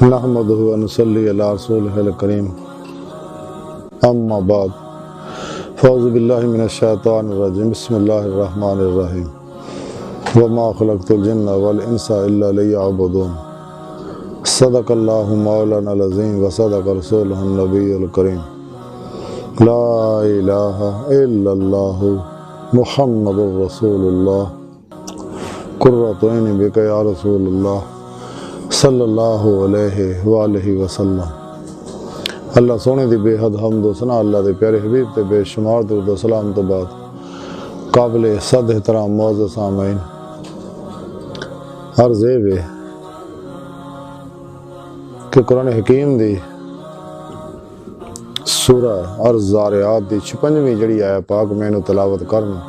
نحمدہ و نصلی علی رسولہ الکریم اما بعد فاعوذ باللہ من الشیطان الرجیم بسم اللہ الرحمن الرحیم وما خلقت الجن والانس الا لیعبدون صدق اللہ مولانا العظیم وصدق رسولہ النبی الکریم لا الہ الا اللہ محمد رسول اللہ قرۃ عین بک یا رسول اللہ صلی اللہ علیہ وآلہ وسلم۔ اللہ سونے دی بے حد حمد و ثنا اللہ دے پیارے حبیب تے بے شمار درود و سلام تو بعد قابل صد احترام معزز سامعین، عرض ہے کہ قرآن حکیم دی سورہ الزاریات دی 56ویں جڑی آیا پاک مینوں تلاوت کرنا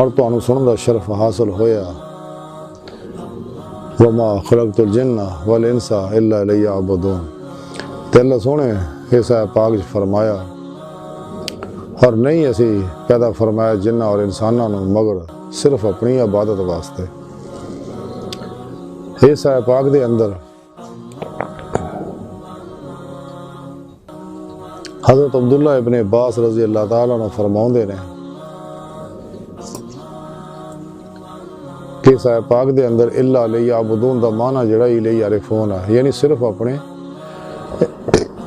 اور تانوں سنن دا شرف حاصل ہویا۔ وما خلقت الجن والانس الا لیعبدون، تے اللہ سونے اس آیت پاک فرمایا اور نہیں اسی پیدا فرمایا جنہ اور انساناں نوں مگر صرف اپنی عبادت واسطے۔ اس آیت پاک دے اندر حضرت عبداللہ ابن عباس رضی اللہ تعالیٰ عنہ فرماؤندے نے کہ اس آیت پاک دے اندر الا لیعبدون دا معنی جڑا ہی لیعرفون ہے، یعنی صرف اپنے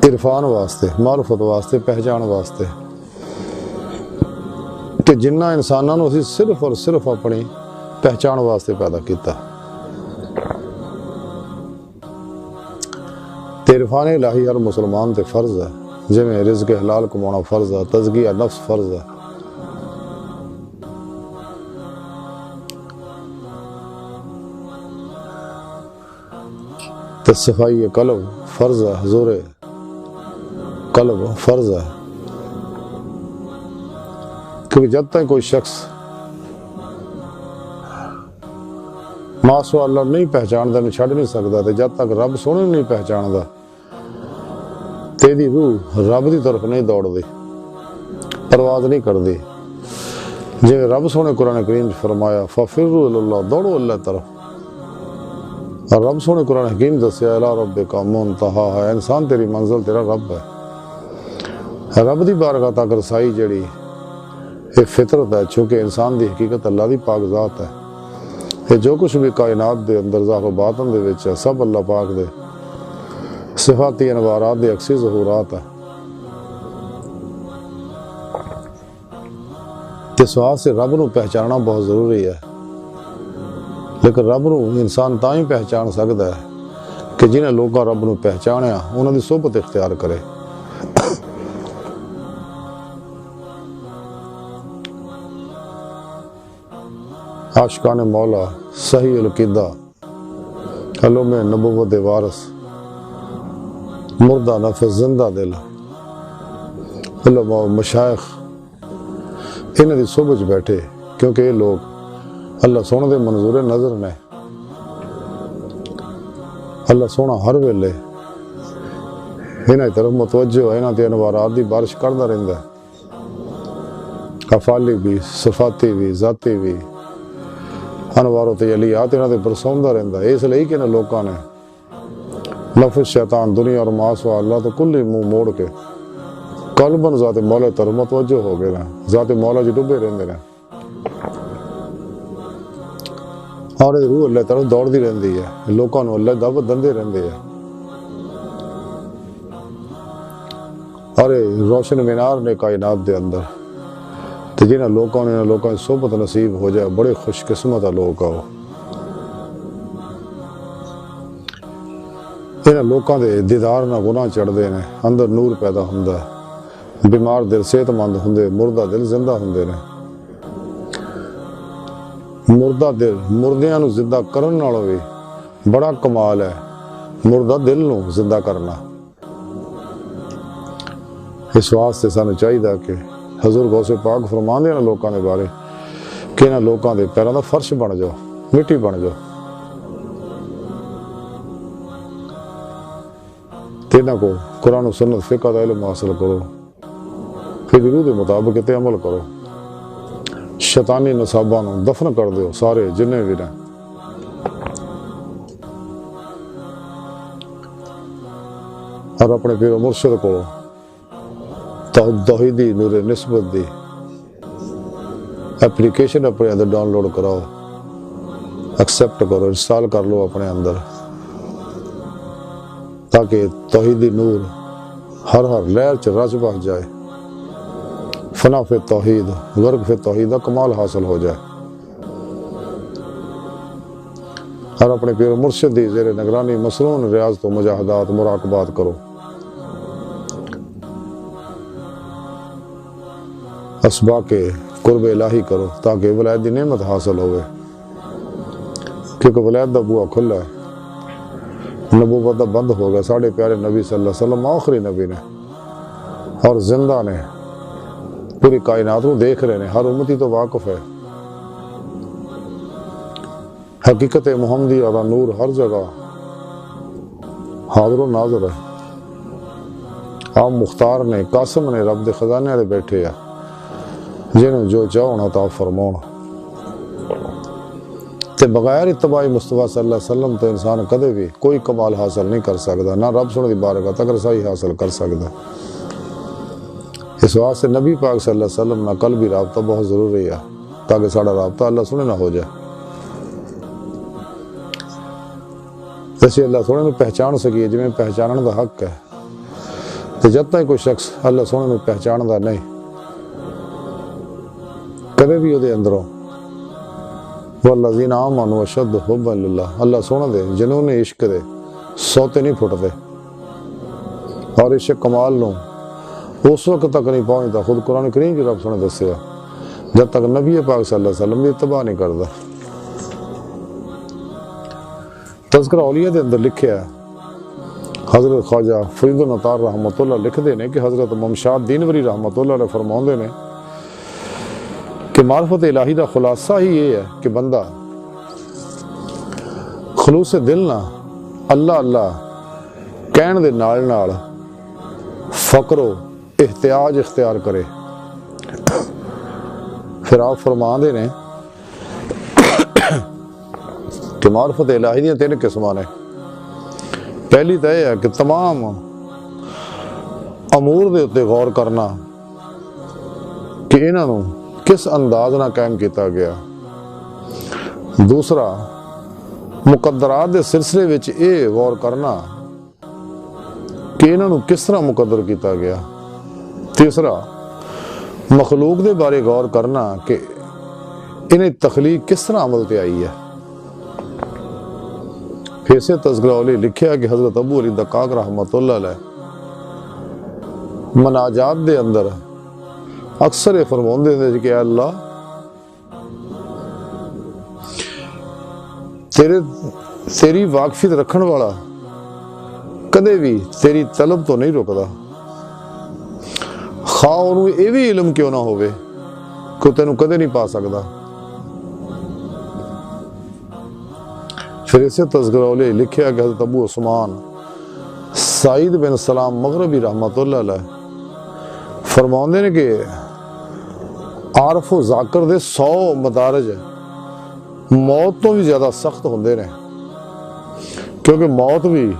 عرفان واسطے، معرفت واسطے، پہچان واسطے، کہ جنہ انساناں نوں اسی صرف اور صرف اپنی پہچان واسطے پیدا کیتا۔ تے عرفان الہی ہر مسلمان تے فرض ہے، جویں رزق حلال کمانا فرض ہے، تزکیہ نفس فرض ہے، تے صفائی قلب فرض ہے، حضور قلب فرض ہے، کیونکہ جب تک کوئی شخص ما سوا اللہ نہیں پہچاندا نہیں چھڈ نہیں سکدا، تے جب تک رب سونے نہیں پہچاندا تیری روح رب دی طرف نہیں دوڑ دی، پرواز نہیں کر دی۔ جی رب سونے قرآن کریم فرمایا فَفِرُّوا إِلَى اللَّهِ، دوڑو اللہ طرف، اور رب سونے قرآن حکیم دسیا الا ربک منتہاہا، انسان تیری منزل تیرا رب ہے۔ رب دی بارگاہ تک رسائی جڑی ایک فطرت ہے، چونکہ انسان دی حقیقت اللہ دی پاک ذات ہے۔ یہ جو کچھ بھی کائنات دے اندر ظاہر و باطن دے وچ ہے، سب اللہ پاک دے صفاتی انوارات دے عکسی ظہورات ہے۔ اس واسطے رب نو پہچاننا بہت ضروری ہے، لیکن رب نو انسان تاں ہی پہچان سکدا ہے کہ جنہیں لوگاں رب نو پہچانیا انہاں دی صحبت اختیار کرے۔ عاشقان مولا، صحیح العقیدہ، علوم نبوت دے وارث، مردہ نفس زندہ دل، علماء مشائخ انہاں دی صحبت بیٹھے، کیونکہ یہ لوگ اللہ سونے دے منظور نظر نے۔ اللہ سونا ہر ویلے انہاں طرف متوجہ ہے، انہاں تے انوارات دی بارش کردا رہندا ہے، افعالی بھی، صفاتی بھی، ذاتی بھی، انوار و تجلیات انہاں تے برسوندا رہندا ہے۔ اس لیے کہ انہاں لوکاں نے نفس شیطان دنیا اور ما سوا اللہ تو کلی منہ موڑ کے قلباً ذات مولا طرف متوجہ ہو گئے ہیں، ذات مولا جی ڈبے رہندے ہیں، اور روح اللہ طرف دوڑ دی رہندی ہے، لوکاں نو اللہ دعوت دندے رہندے ہیں، اور روشن مینار نے کائنات دے اندر، تے جنہاں لوکاں نے لوکاں دی صحبت نصیب ہو جائے بڑے خوش قسمت لوگ آؤ۔ انہاں لوکاں دے دیدار نہ گناہ چڑھدے نے، اندر نور پیدا ہوندا ہے، بیمار دل صحت مند ہوندے، مردہ دل زندہ ہوندے نے۔ مردہ دل مردیاں نو زندہ کرن نالوں بھی بڑا کمال ہے مردہ دل نو زندہ کرنا۔ اس واسطے سانو چاہیے کہ حضور غوث پاک فرماندے نے لوکاں دے بارے کہ انہاں لوکاں دے پیراں دا فرش بن جاؤ، مٹی بن جاؤ، تے انہاں کو قرآن و سنت فقہ دا علم حاصل کرو، پھر روح دے مطابق تے عمل کرو، شیطانی نصاباں نو دفن کر دیو سارے جننے بھی نے۔ اور اپنے پیر و مرشد کو توحیدی نور نسبت دی اپلیکیشن اپنے اندر ڈاؤن لوڈ کراؤ، ایکسیپٹ کرو، انسٹال کر لو اپنے اندر، تاکہ توحیدی نور ہر لہر چ رچ بس جائے، فنا فی توحید غرق فی توحید کا کمال حاصل ہو جائے، اور اپنے پیر و مرشد دی زیر نگرانی مسنون ریاضت و مجاہدات مراقبات کرو، اسباق قرب الہی کرو، تاکہ ولایت دی نعمت حاصل ہوئے، کیونکہ ولایت دا بوا کھلا ہے، نبوت دا بند ہو گیا۔ ساڑھے پیارے نبی صلی اللہ علیہ وسلم آخری نبی نے اور زندہ نے، پوری کائنات کو دیکھ رہے ہیں، ہر امتی تو واقف ہے، حقیقت محمدی اور نور ہر جگہ حاضر و ناظر ہے۔ آپ مختار نے، قاسم نے، رب دے خزانے والے بیٹھے ہیں، جنہوں جو چاہو عطا فرماؤ، تے بغیر اتباع مصطفیٰ صلی اللہ علیہ وسلم تو انسان کدے بھی کوئی کمال حاصل نہیں کر سکتا، نہ رب سنے دی بارگاہ تک رسائی حاصل کر سکتا۔ اس واسطے نبی پاک صلی اللہ علیہ وسلم نہ قلبی رابطہ بہت ضروری ہے، تاکہ ساڑھا رابطہ اللہ سنے نہ ہو جائے۔ جیسے اللہ سونے میں پہچان سکیے، جی میں پہچانن دا حق ہے، تو جب تک کوئی شخص اللہ سونے میں پہچان دا نہیں، کبھی بھی دے اندروں والذین آمنوا اشد حبا للہ، اللہ سونے دے جنہوں نے عشق دے سوتے نہیں پھٹتے، اور عشق کمال لوں اس وقت تک نہیں پہنچتا، خود قرآن کریم کی رب سونے دسے جب تک نبی پاک صلی اللہ علیہ وسلم کی اتباع نہیں کرتا۔ تذکرہ اولیاء دے اندر لکھیا ہے، حضرت خواجہ فرید النطار رحمۃ اللہ لکھ دے نے کہ حضرت ممشاد دینوری رحمۃ اللہ علیہ فرماؤندے نے کہ معرفت الہی دا خلاصہ ہی یہ ہے کہ بندہ خلوص دل نہ اللہ اللہ کہن دے نال نال فقر و احتیاج اختیار کرے۔ پھر آپ فرماندے نے کہ معرفت الہی دیا 3 قسماں نے۔ پہلی تو یہ ہے کہ تمام امور دے اتے غور کرنا کہ انہوں کس انداز نہ قائم کیتا گیا۔ دوسرا مقدرات دے سلسلے وچ اے غور کرنا کہ انہوں کس طرح مقدر کیتا گیا۔ تیسرا مخلوق دے بارے غور کرنا کہ انہیں تخلیق کس طرح عمل تے آئی ہے۔ پھر سے تذکرہ اولیاء لکھیا کہ حضرت ابو علی دقاق رحمۃ اللہ علیہ مناجات دے اندر اکثر فرماندے ہیں کہ اے اللہ تیری واقفیت رکھن والا کدے بھی تیری طلب تو نہیں رکدا، خواہ انہوں یہ بھی علم کیوں نہ ہوئے کہ تینوں کدے نہیں پا سکدا۔ پھر اسے تذکرہ اولیاء لکھیا کہ حضرت ابو عثمان سعید بن سلام مغربی رحمۃ اللہ علیہ فرماندے نے کہ عارف و ذاکر دے 100 مدارج موت تو بھی زیادہ سخت ہوندے نے، کیونکہ موت بھی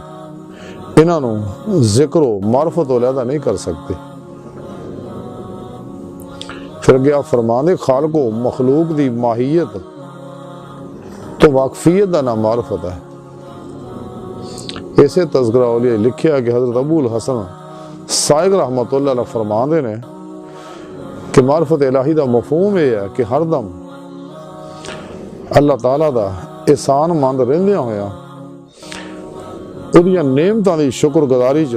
انہوں ذکر و معرفت علیحدہ نہیں کر سکتے۔ پھر گیا فرمانے خالق و مخلوق دی ماہیت تو واقفیت دا نام معرفت ہے۔ ایسے تذکرہ اولیاء لکھیا کہ حضرت ابو الحسن سائق رحمۃ اللہ علیہ فرماندے نے کہ معرفت الہی دا مفہوم یہ ہے کہ ہر دم اللہ تعالیٰ دا احسان مند رہندیاں ہویا اودیاں نعمتاں دی شکر گزاری چ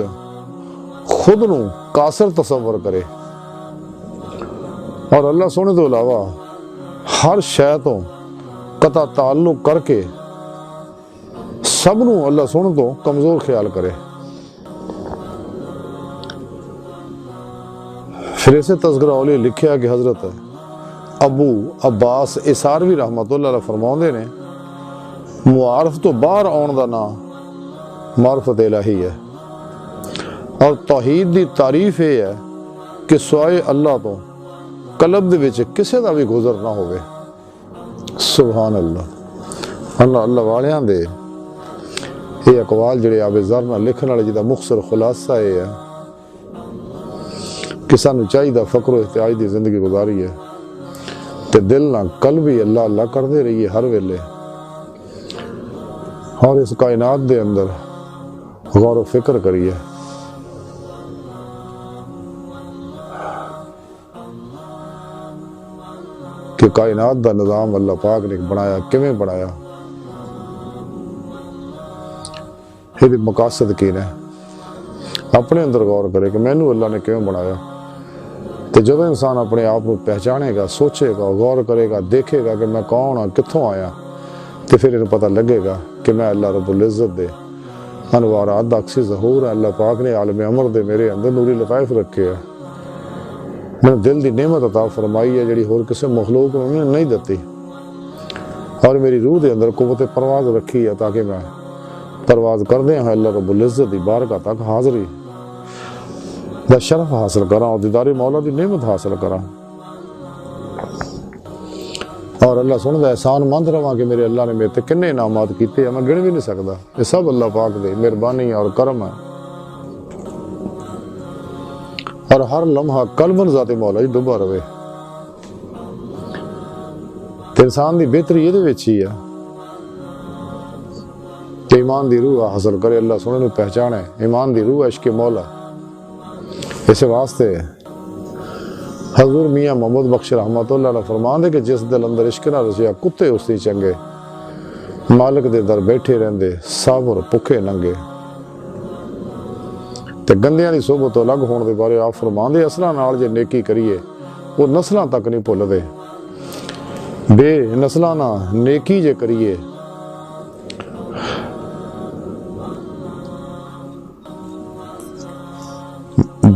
خود نو قاصر تصور کرے، اور اللہ سونے تو علاوہ ہر شے تو قطع تعلق کر کے سب نو اللہ سونے تو کمزور خیال کرے۔ پھر اسے تذکرہ اولیاء لکھیا کہ حضرت ابو عباس اساروی رحمۃ اللہ علیہ فرماندے نے معارف تو باہر آن دا نام معرفت الہی ہے، اور توحید دی تعریف یہ ہے کہ سوائے اللہ تو قلب دے وچ کسے دا بھی گزر نہ ہوئے۔ سبحان اللہ۔ اللہ اللہ والیاں دے یہ اقوال جڑے آب زر نہ لکھن والے جدا مختصر خلاصہ یہ ہے کہ سانو چاہیے فقر و احتیاج دی زندگی گزاری ہے تے دل نہ قلب بھی اللہ اللہ کرتے رہیے ہر ویلے، اور اس کائنات دے اندر غور و فکر کریے کہ کائنات دا نظام اللہ پاک نے بنایا کیویں بنایا، یہ مقاصد کی نے اپنے اندر غور کرے کہ مینوں اللہ نے کیوں بنایا۔ تو جب انسان اپنے آپ کو پہچانے گا، سوچے گا، غور کرے گا، دیکھے گا کہ میں کون ہاں، کتھوں آیا، تو پھر انہیں پتہ لگے گا کہ میں اللہ رب العزت دے انوارات دا اکسی ظہور ہے۔ اللہ پاک نے عالم امر دے میرے اندر نوری لطائف رکھے ہیں، میں دل دی نعمت عطا فرمائی ہے جڑی ہور کسی مخلوق میں نہیں دیتی، اور میری روح دے اندر قوت پرواز رکھی ہے تاکہ میں پرواز کردے ہیں اللہ رب العزت دی بارگاہ تک حاضری دا شرف حاصل کراں اور دیدار مولا دی نعمت حاصل کراں، اور اللہ سن دا احسان مند رہاں کہ میرے اللہ نے میرے تے کنے انعامات کیتے ہیں میں گن بھی نہیں سکتا، یہ سب اللہ پاک دے مہربانی اور کرم ہے، اور ہر لمحہ قلباً ذات مولا جی ڈبا رہے۔ انسان دی بہتری یہ وچ ہی ہے کہ ایمان دی روح حاصل کرے، اللہ سنے نو پہچانے، ایمان دی روح عشق مولا۔ اس واسطے حضور میاں محمد بخش رحمت اللہ علیہ فرمان دے کہ جس دل اندر عشق نہ رسیا کتے اس دی چنگے، مالک دے در بیٹھے رہندے صابر پکھے ننگے۔ تے گندیاں دی صحبت تو الگ ہون دے بارے آپ فرمان دے اصلاں نال جے نیکی کریے وہ نسلاں تک نہیں بھول دے، بے نسلاں نہ نیکی جے کریے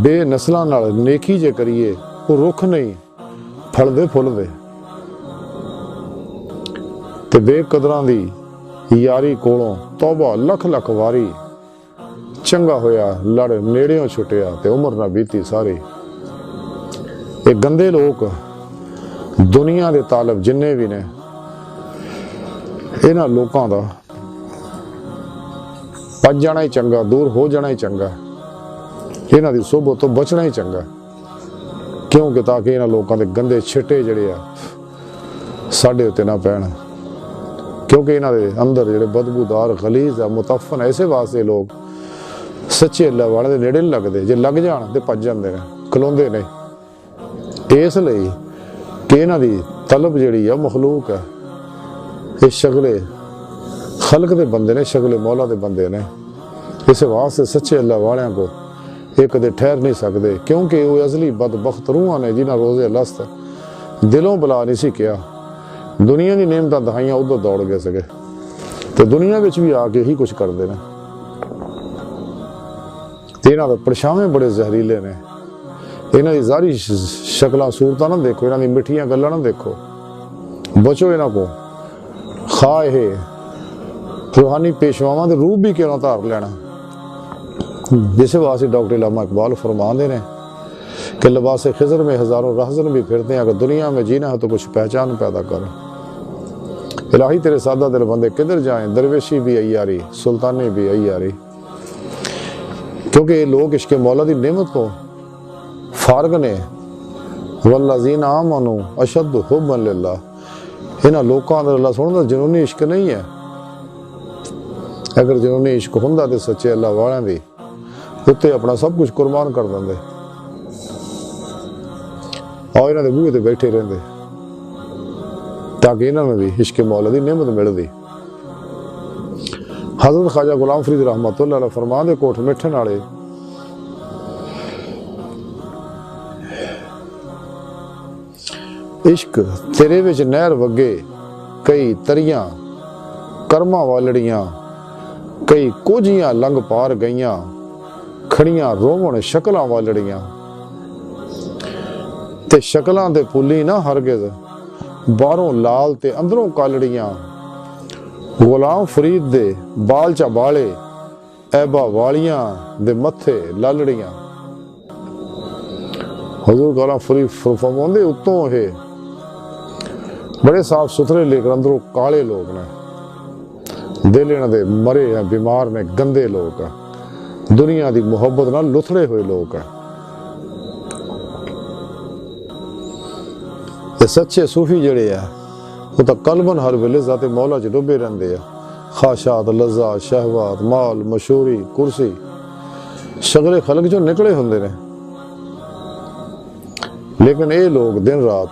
بے نسلاں نال نیکی جے کریے وہ رکھ نہیں پھل دے پھل دے، تے بے قدراں دی یاری کولوں توبہ لکھ لکھ واری، چنگا ہویا لڑ نیڑیوں چھٹیا تے عمر نہ بیتی ساری۔ یہ گندے لوگ دنیا دے طالب جننے بھی نے انہاں لوکاں دا پج جانا ہی چنگا، دور ہو جانا ہی چنگا، انہاں دی صحبت تو بچنا ہی چنگا، کیونکہ تاکہ انہاں لوکاں دے گندے چھٹے جڑے آ ساڈے اتے نہ پین، کیونکہ انہاں دے اندر جڑے بدبودار غلیظ ہے متعفن ایسے واسطے لوگ سچے اللہ والے دے نیڑے نہیں لگدے، جے لگ جان تے پج جاندے نے کھلوندے نہیں، اس لئی کہ انہاں دی طلب جڑی ہے مخلوق ہے، یہ شغل خلق دے بندے نے، شغل مولا دے بندے نے، اس واسطے سچے اللہ والیاں کو ایک دے ٹھہر نہیں سکتے، کیونکہ وہ ازلی بدبخت روحاں نے جنہاں روزے لست دلوں بلا نہیں سی کیا، دنیا دی نعمتاں دہائیاں ادھر دوڑ گئے سکے، تو دنیا وچ بھی آ کے ہی کچھ کردے نے، انہاں دے پرچھاویں بڑے زہریلے نے، انہاں دی ظاہری شکلاں صورتاں نہ دیکھو، انہاں دی مٹھیاں گلاں نہ دیکھو، بچو انہاں کو، خواہ روحانی پیشواواں دے روح بھی کیوں اتار لینا، جس واسطے ڈاکٹر علامہ اقبال فرماندے نے کہ لباس خضر میں ہزاروں رہزن بھی پھرتے ہیں، اگر دنیا میں جینا ہے تو کچھ پہچان پیدا کرو، الہی تیرے سادہ دل بندے کدھر جائیں، درویشی بھی عیاری سلطانی بھی عیاری، کیونکہ یہ لوگ عشق مولا دی نعمت کو فارغ نے، والذین آمنوا اشد حبا للہ، انہاں لوکاں اندر اللہ سندا جنونی عشق نہیں ہے، اگر جنونی عشق ہوندا تے سچے اللہ والیاں دی اتنے اپنا سب کچھ قربان کر دیں اور انہاں دے بوہے تے بیٹھے رہندے تاکہ انہاں میں بھی عشق مولا دی نعمت ملدی۔ حضرت خواجہ غلام فرید رحمت اللہ علیہ فرمان دے کوٹھ مٹھن والے عشق تیرے وچ نہر وگے کئی تریاں کرماں والڑیاں، کئی کوجیاں لنگ پار گئیاں، کھڑیاں رومن شکلاں والڑیاں، تے شکلاں دے پولی نہ ہرگز باہروں لال تے اندروں کالڑیاں، غلام فرید دے بال چا بالے ایبا والیاں دے متھے لالڑیاں۔ حضور غلام فرید فرماندے اتوں ہے بڑے صاف ستھرے لیکن اندروں کالے لوگ نے، دل انہاں دے مرے ہیں، بیمار نے، گندے لوگ ہیں، دنیا دی محبت نال لتھڑے ہوئے لوگ ہیں۔ تے سچے صوفی جڑے ہیں وہ تو قلباً ہر ویلے ذات مولا چ ڈوبے رہندے ہیں۔ خواہشات، لذات، شہوات، مال، مشہوری، کرسی، شغلے خلق جو نکلے ہوندے نے، لیکن اے لوگ دن رات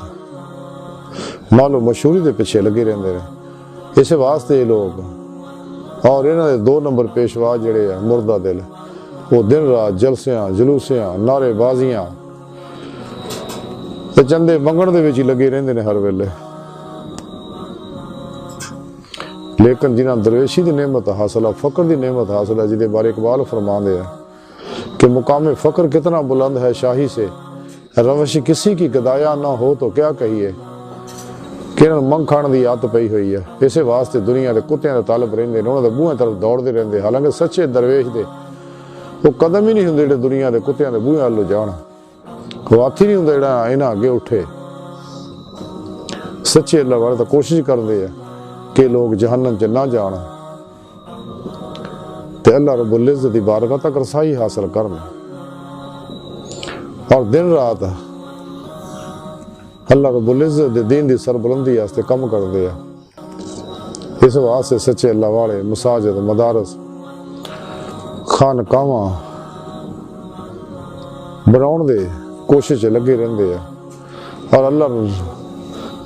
مال و مشہوری دے پیچھے لگے رہندے نے۔ اس واسطے یہ لوگ اور انہاں دے 2 نمبر پیشوا جڑے ہیں مردہ دل، وہ دن رات جلسیاں، جلوسیاں، نعرے بازیاں تے چندے منگن دے وچ ہی لگے رہندے نے ہر ویلے۔ لیکن جنہاں درویشی دی نعمت حاصل ہے، فقر دی نعمت حاصل ہے، جدے بارے اقبال فرماندے ہیں کہ مقام فقر کتنا بلند ہے شاہی سے، روش کسی کی گدایا نہ ہو تو کیا کہیے، کہ انہاں منگ کھان دی عادت پئی ہوئی ہے۔ اسے واسطے دنیا دے کتیاں دے طالب رہندے نے، انہاں دے بوہاں طرف دوڑدے رہندے، حالانکہ سچے درویش دے وہ قدم ہی نہیں ہوندے جڑے دنیا دے کتیاں دے بوہاں ول جان، وہ ہاتھ ہی نہیں ہوندا جڑا انہاں اگے اٹھے۔ سچے اللہ والے تو کوشش کردے ہیں کہ لوگ جہنم چ نہ جان تے اللہ رب العزت دی بارگاہ تک رسائی حاصل کرن، اور دن رات اللہ رب العزت دے دین دی سربلندی واسطے کم کردے ہیں۔ اس واسطے سچے اللہ والے مساجد، مدارس، خانقاواں بناؤن دے کوشش لگے رہندے ہیں، اور اللہ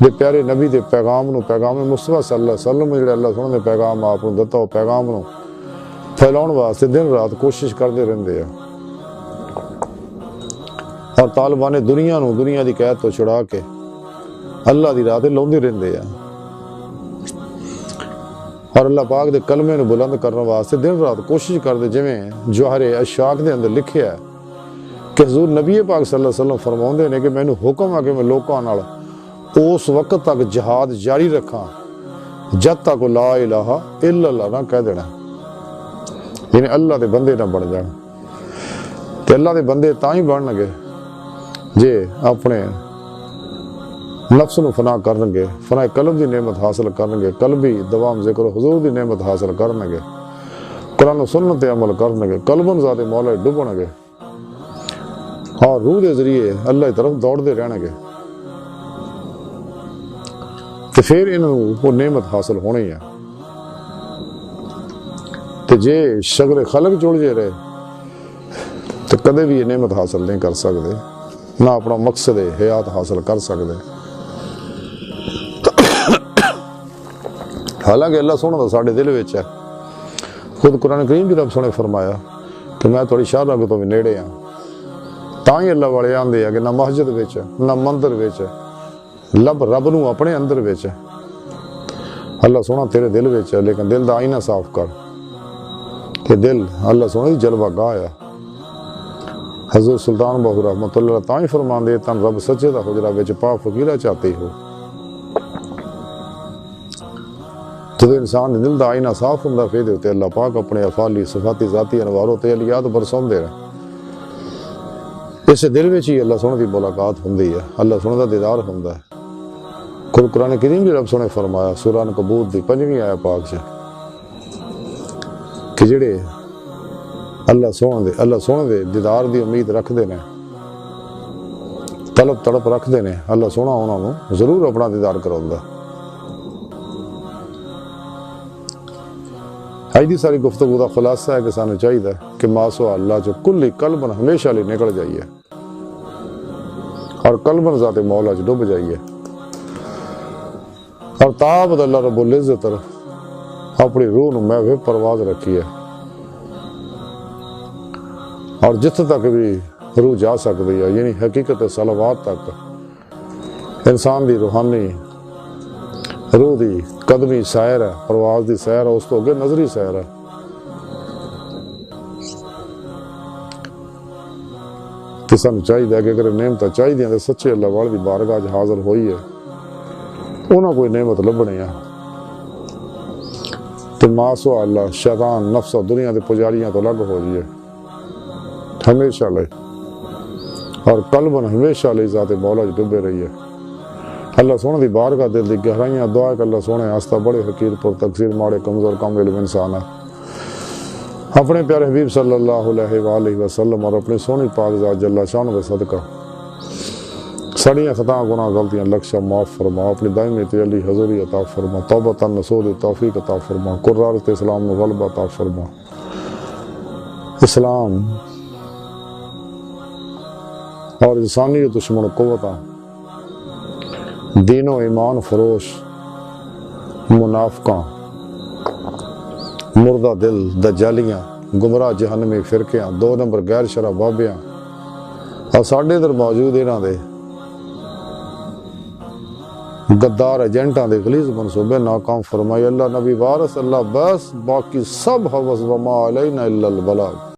دے پیارے نبی دے پیغام نو، پیغام مصطفیٰ صلی اللہ علیہ وسلم جڑے اللہ سبحانہ نے پیغام آپ نو دتا، وہ پیغام نو پھیلاؤن واسطے دن رات کوشش کردے رہندے ہیں، اور طالبان دنیا نو دنیا دی قید تو چھڑا کے اللہ دی راہ تے لاؤندے رہندے ہیں، اور اللہ پاک دے کلمے نو بلند کرنے واسطے دن رات کوشش کردے، جویں جوہر اشاق دے اندر لکھیا ہے کہ حضور نبی پاک صلی اللہ علیہ وسلم فرماؤندے نے کہ مینوں حکم ہے کہ میں لوکاں نال اس وقت تک جہاد جاری رکھاں جد تک لا الہ الا اللہ نہ کہہ دینا، یعنی اللہ دے بندے نہ بن جان۔ تے اللہ دے بندے تاں ہی بنن گے جے اپنے نفس نو فنا کرن گے، فنا قلب دی نعمت حاصل کرن گے، قلبی دوام ذکر حضور دی نعمت حاصل کرن گے، قرآن و سنت تے عمل کرن گے، قلباً ذات مولا ڈبن گے، اور روح دے ذریعے اللہ کی طرف دوڑ دے رہن گے، تو پھر انہوں وہ نعمت حاصل ہونی ہے۔ تو جے شغل خلق جڑ جے رہے تو کدے بھی یہ نعمت حاصل نہیں کر سکتے، نہ اپنا مقصد حیات حاصل کر سکتے۔ حالانکہ اللہ سونا تو ساڑھے دل وچ ہے، خود قرآن کریم بھی رب سونے فرمایا کہ میں تھوڑی شاہ رنگ تو بھی نیڑے ہاں، تاں ہی اللہ والے آندے ہیں کہ نہ مسجد وچ نہ مندر وچ لب رب نو اپنے اندر وچ، اللہ سونا تیرے دل وچ ہے، لیکن دل دا آئینہ صاف کر کہ دل اللہ سونا دی جلوہ گاہ ہے۔ حضرت سلطان بہو رحمۃ اللہ تاں ہی فرماندے تن رب سچے دا حجرہ وچ پا فقیرہ چاہتے ہو۔ جب انسان دل دا آئینہ صاف ہوندا پھر تے اللہ پاک اپنے افعالی صفاتی ذاتی انوار و تجلیات برساوندے نے۔ اس دل وچ ہی اللہ سونے دی ملاقات ہوندی ہے، اللہ سونے دا دیدار ہوندا ہے۔ خود قرآن کریم بھی رب سونے فرمایا سورہ عنکبوت دی 5ویں آیت پاک سے کہ جڑے اللہ سونے دے دیدار دی امید رکھ دے نے، طلب تڑپ رکھ دے نے، اللہ سونا انہاں نوں ضرور اپنا دیدار کراوندا۔ اج دی ساری گفتگو دا خلاصہ ہے کہ سانوں چاہیے کہ ماسوا اللہ جو کلی قلباً ہمیشہ لئی نکل جائیے اور قلباً ذات مولا چ ڈب جائیے، اور تابد اللہ رب العزت اپنی روح نو محو پرواز رکھیے، اور جتھے تک بھی روح جا سکتی ہے، یعنی حقیقت صلوات تک انسان دی روحانی روح دی قدمی سیر ہے، پرواز دی سیر ہے، اس تو اگے نظری سیر ہے۔ تو سانوں چاہیے کہ اگر نعمت چاہیے تو سچے اللہ والے دی بارگاہ حاضر ہوئی ہے، انہاں کوئی نعمت لبنی ہے تو ماسوا اللہ شیطان نفس دنیا دے پجاریاں تو الگ ہو جائے ہمیشہ لے، اور قلباً ہمیشہ لے ذات مولا ڈبے رہیے۔ اللہ سونے دی بارگاہ دل دی گہرائیاں دعا کہ اللہ سونے آستہ بڑے حقیر پر تقصیر ماڑے کمزور کم علم انسان ہے اپنے پیارے حبیب صلی اللہ علیہ وآلہ وسلم اور اپنی سونی پاک ذات جل شان و صدقہ سڑیاں خطاں گناہ غلطیاں لکشہ معاف فرما اپنی دائمی تجلی حضوری عطا فرما توبہ نصوح توفیق عطا فرما قرارت اسلام میں غلبہ عطا فرما اسلام اور انسانی دشمن قوتاں دین و ایمان فروش منافقاں مردہ دل دجالیاں گمراہ جہنمی فرقیاں 2 نمبر غیر شرع بابیاں اور ساڈے ادھر موجود انہاں دے غدار ایجنٹاں دے غلیظ منصوبے ناکام فرمائی اللہ نبی وارث اللہ بس باقی سب حوث وما علینا الا البلاغ